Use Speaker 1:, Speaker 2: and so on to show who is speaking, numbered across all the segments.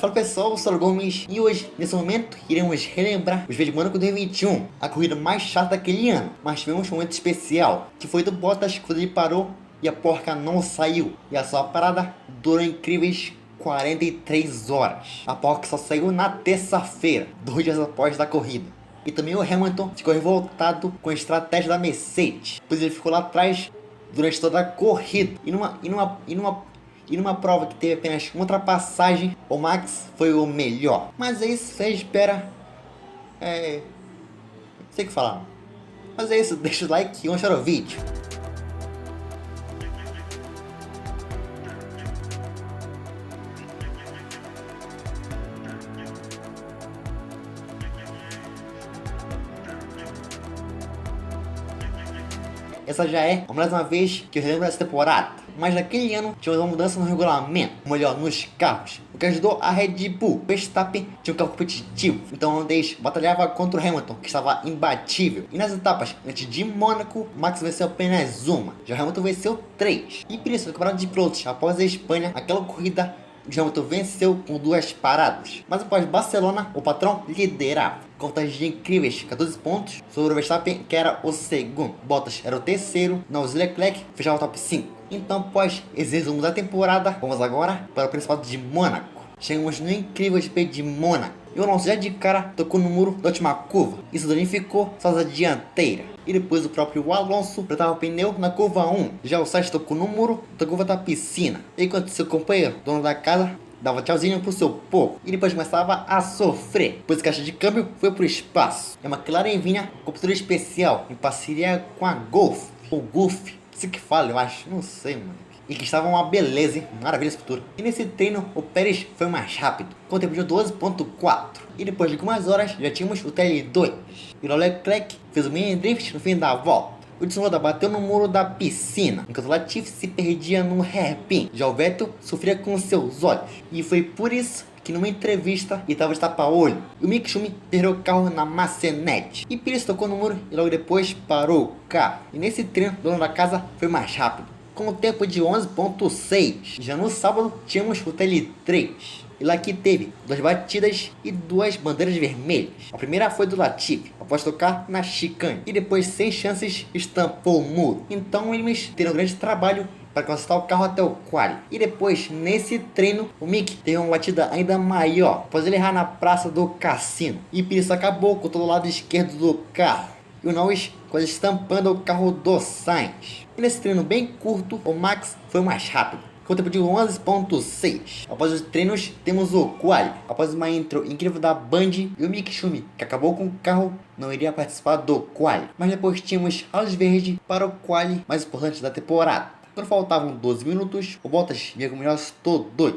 Speaker 1: Fala pessoal, eu sou o Gomes e hoje, nesse momento, iremos relembrar os vídeos de Mônaco 2021, a corrida mais chata daquele ano. Mas tivemos um momento especial, que foi do Bottas quando ele parou e a porca não saiu. E a sua parada durou incríveis 43 horas. A porca só saiu na terça-feira, 2 dias após da corrida. E também o Hamilton ficou revoltado com a estratégia da Mercedes, pois ele ficou lá atrás durante toda a corrida. E numa prova que teve apenas uma ultrapassagem, o Max foi o melhor. Mas é isso, você espera. Não sei o que falar. Mas é isso, deixa o like e vamos para o vídeo. Essa já é mais uma vez que eu relembro dessa temporada. Mas naquele ano tinha uma mudança no regulamento, ou melhor, nos carros, o que ajudou a Red Bull. Verstappen tinha um carro competitivo, então o holandês batalhava contra o Hamilton, que estava imbatível. E nas etapas antes de Mônaco, Max venceu apenas uma, já o Hamilton venceu 3. E por isso, no campeonato de pilotos, após a Espanha, aquela corrida o Hamilton venceu com 2 paradas. Mas após Barcelona, o patrão liderava com vantagens incríveis, 14 pontos sobre o Verstappen, que era o segundo. Bottas era o terceiro, Norris e Leclerc fechavam o top 5. Então, após esse resumo da temporada, vamos agora para o Principado de Mônaco. Chegamos no incrível GP de Mônaco e o Alonso já de cara tocou no muro da última curva. Isso danificou sua asa dianteira. E depois o próprio Alonso apertava o pneu na curva 1. Já o Sainz tocou no muro da curva da piscina. Enquanto seu companheiro, dono da casa, dava tchauzinho pro seu povo. E depois começava a sofrer, pois a caixa de câmbio foi pro espaço. E a McLaren vinha com pintura especial, em parceria com a Golf. Ou Golf, isso que fala, eu acho. Não sei, mano. E que estava uma beleza, hein? Maravilha esse futuro. E nesse treino, o Pérez foi mais rápido, com o tempo de 12.4. E depois de algumas horas, já tínhamos o TL2. E o Leclerc fez o mini drift no fim da volta. O Tsunoda bateu no muro da piscina, enquanto o Latifi se perdia no hairpin. Já o Vettel sofria com seus olhos. E foi por isso que numa entrevista ele estava de tapa-olho. E o Mick Schumacher perdeu o carro na maçanete. E Pires tocou no muro e logo depois parou o carro. E nesse treino, o dono da casa foi mais rápido, com o tempo de 11.6. Já no sábado, tínhamos o TL3. E lá que teve 2 batidas e 2 bandeiras vermelhas. A primeira foi do Latifi, após tocar na chicane. E depois, sem chances, estampou o muro. Então eles terão um grande trabalho para consertar o carro até o quali. E depois, nesse treino, o Mick teve uma batida ainda maior, após ele errar na praça do cassino. E por isso acabou com todo o lado esquerdo do carro. E o Norris quase estampando o carro do Sainz. E nesse treino bem curto, o Max foi mais rápido, com o tempo de 11.6. Após os treinos, temos o quali. Após uma intro incrível da Band e o Mick Schumacher, que acabou com o carro, não iria participar do quali. Mas depois tínhamos a luz verde para o quali mais importante da temporada. Quando faltavam 12 minutos, o Bottas vinha com o melhor T2.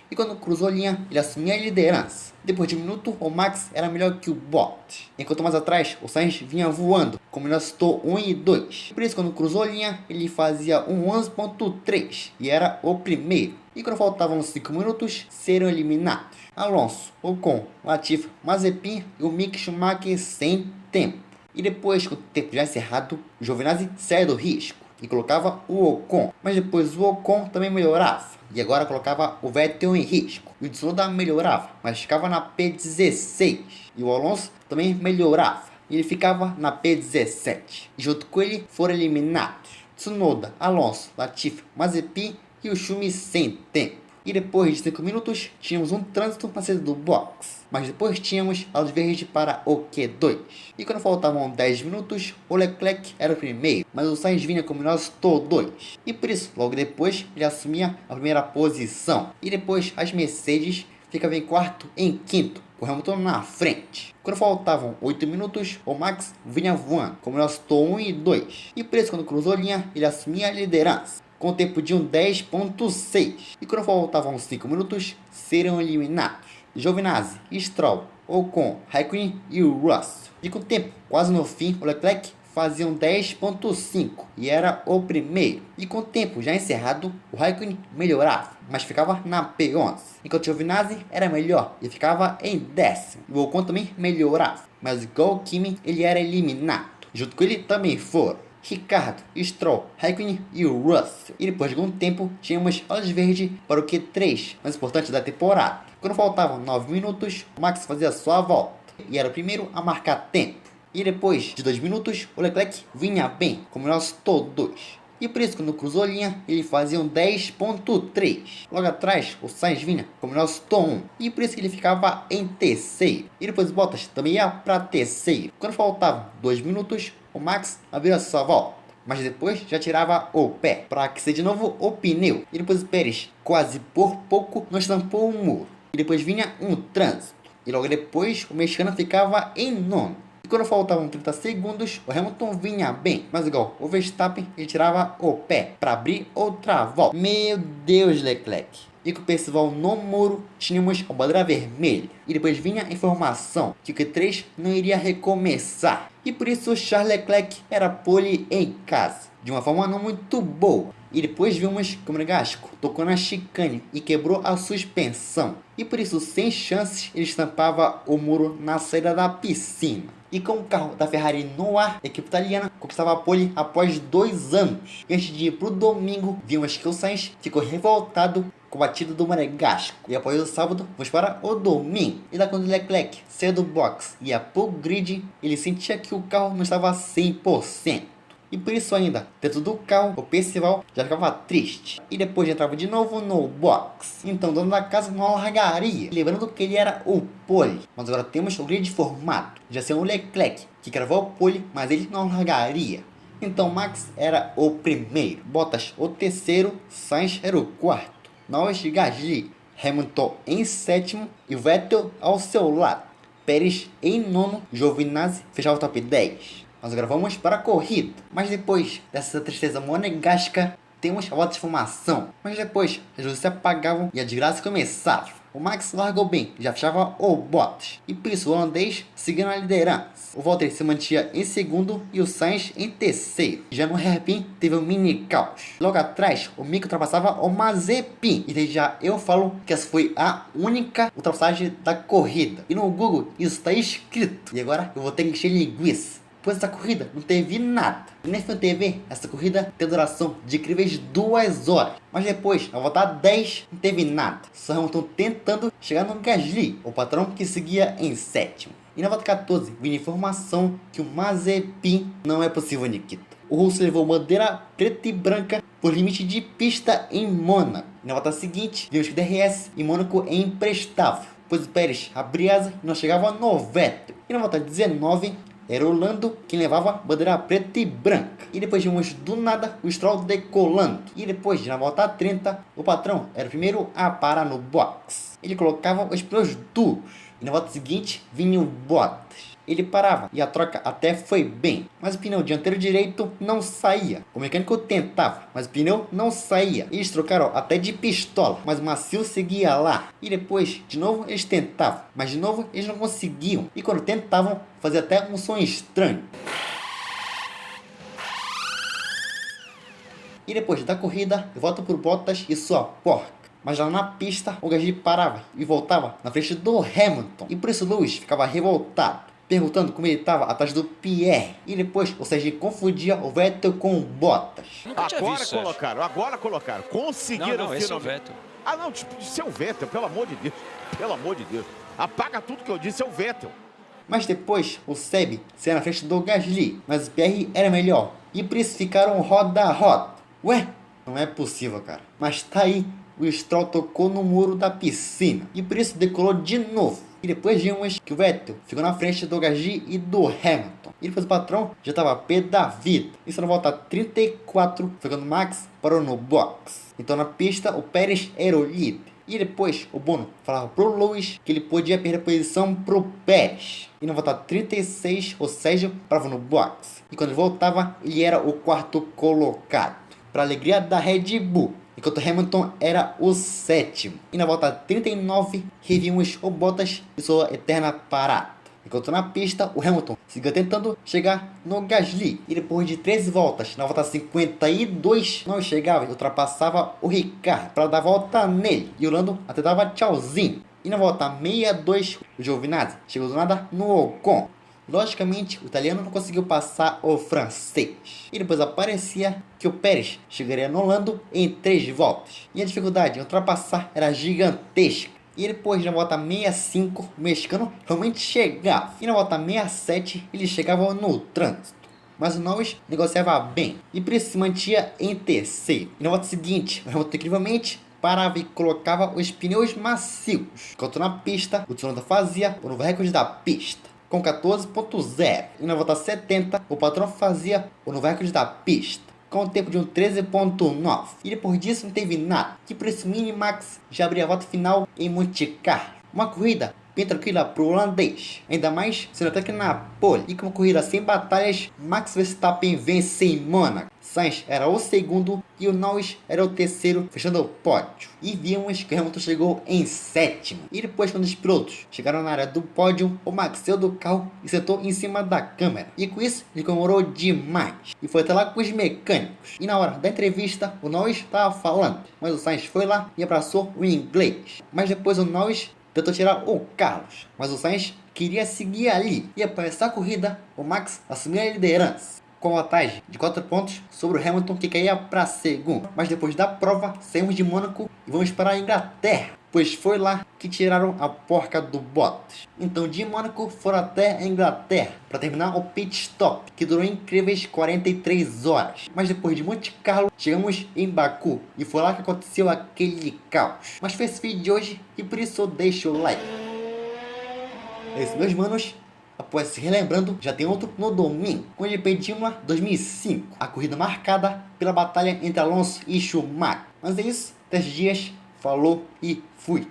Speaker 1: E quando cruzou a linha, ele assumia a liderança. Depois de um minuto, o Max era melhor que o Bottas. Enquanto mais atrás, o Sainz vinha voando, com o melhor T1 e 2. Por isso, quando cruzou a linha, ele fazia um 11.3 e era o primeiro. E quando faltavam 5 minutos, seriam eliminados Alonso, Ocon, Latifi, Mazepin e o Mick Schumacher sem tempo. E depois, com o tempo já encerrado, o Giovinazzi saiu do risco e colocava o Ocon, mas depois o Ocon também melhorava e agora colocava o Vettel em risco. E o Tsunoda melhorava, mas ficava na P16 e o Alonso também melhorava e ele ficava na P17. E junto com ele foram eliminados Tsunoda, Alonso, Latifi, Mazepin e o Schumi sem tempo. E depois de 5 minutos, tínhamos um trânsito na saída do box. Mas depois tínhamos a luz verde para o Q2. E quando faltavam 10 minutos, o Leclerc era o primeiro, mas o Sainz vinha com o melhor T2. E por isso, logo depois, ele assumia a primeira posição. E depois, as Mercedes ficavam em quarto e em quinto, com o Hamilton na frente. Quando faltavam 8 minutos, o Max vinha voando com o melhor T1 e 2. E por isso, quando cruzou a linha, ele assumia a liderança, com o tempo de um 10.6. E quando faltavam 5 minutos, seriam eliminados Giovinazzi, Stroll, Ocon, Raikkonen e o Russell. E com o tempo quase no fim, o Leclerc fazia um 10.5 e era o primeiro. E com o tempo já encerrado, o Raikkonen melhorava, mas ficava na P11. Enquanto o Giovinazzi era melhor e ficava em 10º. O Ocon também melhorava, mas igual o Kimi, ele era eliminado. Junto com ele também foram Ricardo, Stroll, Raikkonen e o Russell. E depois de algum tempo, tínhamos a luz verde para o Q3, mais importante da temporada. Quando faltavam 9 minutos, o Max fazia sua volta e era o primeiro a marcar tempo. E depois de 2 minutos, o Leclerc vinha bem, como nós todos. E por isso, quando cruzou a linha, ele fazia um 10.3. Logo atrás, o Sainz vinha como nosso tom 1. E por isso que ele ficava em terceiro. E depois o Bottas também ia para terceiro. Quando faltavam 2 minutos, o Max abriu a sua volta. Mas depois já tirava o pé para aquecer de novo o pneu. E depois o Pérez, quase por pouco, não estampou o muro. E depois vinha um trânsito. E logo depois, o mexicano ficava em nono. E quando faltavam 30 segundos, o Hamilton vinha bem, mas igual o Verstappen, ele tirava o pé para abrir outra volta. Meu Deus, Leclerc! E com o Percival no muro, tínhamos a bandeira vermelha. E depois vinha a informação que o Q3 não iria recomeçar. E por isso Charles Leclerc era pole em casa, de uma forma não muito boa. E depois vimos que o Monegasco tocou na chicane e quebrou a suspensão. E por isso, sem chances, ele estampava o muro na saída da piscina. E com o carro da Ferrari no ar, a equipe italiana conquistava a pole após 2 anos. E antes de ir para o domingo, vimos que o Sainz ficou revoltado com a batida do Monegasco. E após o sábado, vamos para o domingo. E da quando o Leclerc saiu do box e ia para o grid, ele sentia que o carro não estava 100%. E por isso ainda, dentro do carro, o Percival já ficava triste. E depois entrava de novo no box. Então o dono da casa não largaria, lembrando que ele era o pole. Mas agora temos o grid formado. Já sendo o Leclerc, que cravou o pole, mas ele não largaria. Então Max era o primeiro, Bottas o terceiro, Sainz era o quarto, Norris e Gasly, Hamilton em sétimo e Vettel ao seu lado. Pérez em nono, Giovinazzi fechava o top 10. Nós gravamos para a corrida, mas depois dessa tristeza monegasca, temos a volta de formação. Mas depois, as luzes se apagavam e a desgraça começava. O Max largou bem, já fechava o Bottas, e por isso o holandês seguiu na liderança. O Valtteri se mantinha em segundo e o Sainz em terceiro. Já no hairpin teve um mini caos. Logo atrás, o Mick ultrapassava o Mazepin, e desde já eu falo que essa foi a única ultrapassagem da corrida. E no Google isso está escrito, e agora eu vou ter que encher linguiça. Depois dessa corrida não teve nada. E na F1 TV, essa corrida tem duração de incríveis 2 horas. Mas depois, na volta 10, não teve nada. Só Hamilton tentando chegar no Gasly, o patrão que seguia em sétimo. E na volta 14, vindo informação que o Mazepin não é possível, Nikita. O russo levou bandeira preta e branca por limite de pista em Mônaco. E na volta seguinte, vimos que o DRS em Mônaco é imprestável, pois o Pérez abria asa e não chegava no Vettel. E na volta 19, era o Lando quem levava bandeira preta e branca. E depois vimos do nada o Stroll decolando. E depois, na volta 30, o patrão era o primeiro a parar no box. Ele colocava os pneus duros. E na volta seguinte, vinha o Bottas. Ele parava e a troca até foi bem. Mas o pneu dianteiro direito não saía. O mecânico tentava, mas o pneu não saía. Eles trocaram até de pistola, mas o macio seguia lá. E depois, de novo, eles tentavam. Mas de novo, eles não conseguiam. E quando tentavam, fazia até um som estranho. E depois da corrida, eu volto pro Bottas e sua porca. Mas lá na pista, o Gasly parava e voltava na frente do Hamilton. E por isso Lewis ficava revoltado, perguntando como ele estava atrás do Pierre. E depois o Sérgio confundia o Vettel com o Bottas.
Speaker 2: Agora colocaram. Conseguiram
Speaker 3: não, esse é o Vettel.
Speaker 2: Ah, não, isso é o Vettel, pelo amor de Deus. Pelo amor de Deus. Apaga tudo que eu disse, é o Vettel.
Speaker 1: Mas depois o Seb saiu na frente do Gasly, mas o Pierre era melhor. E por isso ficaram roda a roda. Ué, não é possível, cara. Mas tá aí. O Stroll tocou no muro da piscina e por isso decolou de novo. E depois vimos que o Vettel ficou na frente do Gasly e do Hamilton. E depois o patrão já estava pé da vida. Isso na volta 34 foi quando o Max parou no box. Então na pista o Pérez era o líder. E depois o Bono falava pro Lewis que ele podia perder a posição pro Pérez. E na volta 36 o Sérgio parava no box. E quando ele voltava ele era o quarto colocado. Para alegria da Red Bull. Enquanto Hamilton era o sétimo. E na volta 39, revimos o Bottas e sua eterna parada. Enquanto na pista, o Hamilton seguia tentando chegar no Gasly. E depois de 13 voltas, na volta 52, não chegava e ultrapassava o Ricardo para dar volta nele. E o Lando até dava tchauzinho. E na volta 62, o Giovinazzi chegou do nada no Ocon. Logicamente, o italiano não conseguiu passar o francês. E depois aparecia que o Pérez chegaria no Lando em 3 voltas. E a dificuldade em ultrapassar era gigantesca. E depois na volta 65, o mexicano realmente chegava. E na volta 67, ele chegava no trânsito. Mas o Norris negociava bem e por isso se mantinha em terceiro. E na volta seguinte, o Hamilton incrivelmente parava e colocava os pneus macios. Enquanto na pista, o Tsunoda fazia o novo recorde da pista, com 14.0. E na volta 70, o patrão fazia o novo recorde da pista, com o tempo de um 13.9. E depois disso não teve nada, que por isso Minimax já abria a volta final em Monte Carlo. Uma corrida bem tranquila para o holandês, ainda mais sendo até que na pole. E com uma corrida sem batalhas, Max Verstappen vence em Mônaco. Sainz era o segundo e o Norris era o terceiro, fechando o pódio. E vimos que Hamilton chegou em sétimo. E depois, quando os pilotos chegaram na área do pódio, o Max saiu do carro e sentou em cima da câmera. E com isso, ele comemorou demais. E foi até lá com os mecânicos. E na hora da entrevista, o Norris estava falando, mas o Sainz foi lá e abraçou o inglês. Mas depois o Norris tentou tirar o Carlos, mas o Sainz queria seguir ali. E após essa corrida, o Max assumiu a liderança, com vantagem de 4 pontos sobre o Hamilton, que caía para segundo. Mas depois da prova, saímos de Mônaco e vamos para a Inglaterra, pois foi lá que tiraram a porca do Bottas. Então de Mônaco foram até a Inglaterra para terminar o pit stop, que durou incríveis 43 horas. Mas depois de Monte Carlo, chegamos em Baku e foi lá que aconteceu aquele caos. Mas foi esse vídeo de hoje e por isso deixa o like. É isso, meus manos. Após se relembrando, já tem outro no domingo, com o GP de Imola 2005, a corrida marcada pela batalha entre Alonso e Schumacher. Mas é isso, 3 dias, falou e fui!